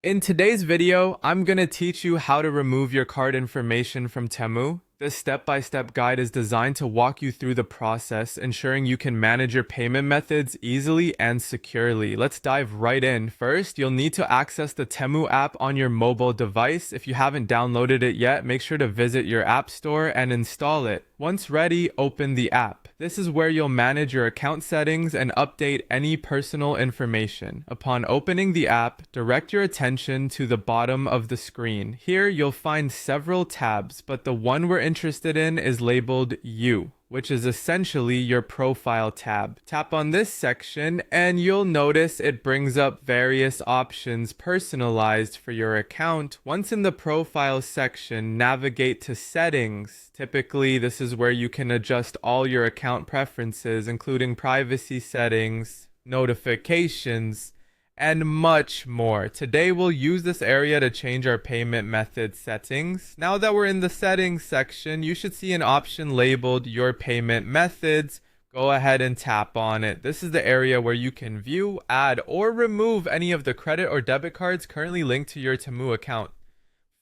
In today's video, I'm gonna teach you how to remove your card information from Temu. This step-by-step guide is designed to walk you through the process, ensuring you can manage your payment methods easily and securely. Let's dive right in. First, you'll need to access the Temu app on your mobile device. If you haven't downloaded it yet, make sure to visit your app store and install it. Once ready, open the app. This is where you'll manage your account settings and update any personal information. Upon opening the app, direct your attention to the bottom of the screen. Here, you'll find several tabs, but the one we're interested in is labeled You, which is essentially your profile tab. Tap on this section and you'll notice it brings up various options personalized for your account. Once in the profile section, navigate to settings. Typically, this is where you can adjust all your account preferences, including privacy settings, notifications, and much more. Today we'll use this area to change our payment method settings. Now that we're in the settings section, you should see an option labeled Your Payment Methods. Go ahead and tap on it. This is the area where you can view, add, or remove any of the credit or debit cards currently linked to your Temu account.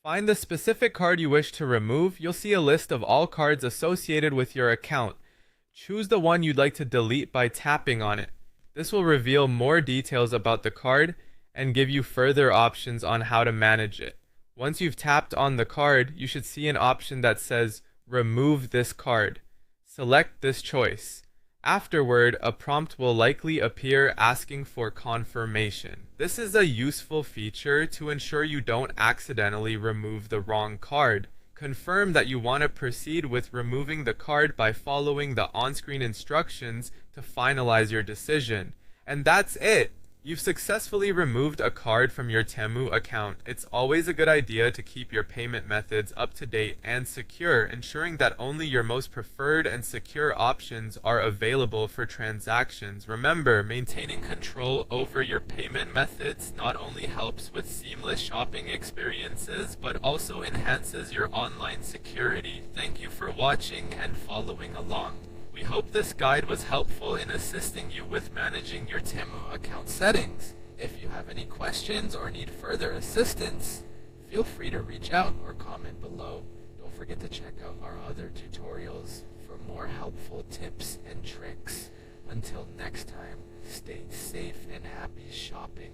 Find the specific card you wish to remove. You'll see a list of all cards associated with your account. Choose the one you'd like to delete by tapping on it. This will reveal more details about the card and give you further options on how to manage it. Once you've tapped on the card, you should see an option that says Remove this card. Select this choice. Afterward, a prompt will likely appear asking for confirmation. This is a useful feature to ensure you don't accidentally remove the wrong card. Confirm that you want to proceed with removing the card by following the on-screen instructions to finalize your decision. And that's it! You've successfully removed a card from your Temu account. It's always a good idea to keep your payment methods up to date and secure, ensuring that only your most preferred and secure options are available for transactions. Remember, maintaining control over your payment methods not only helps with seamless shopping experiences, but also enhances your online security. Thank you for watching and following along. We hope this guide was helpful in assisting you with managing your Temu account settings. If you have any questions or need further assistance, feel free to reach out or comment below. Don't forget to check out our other tutorials for more helpful tips and tricks. Until next time, stay safe and happy shopping.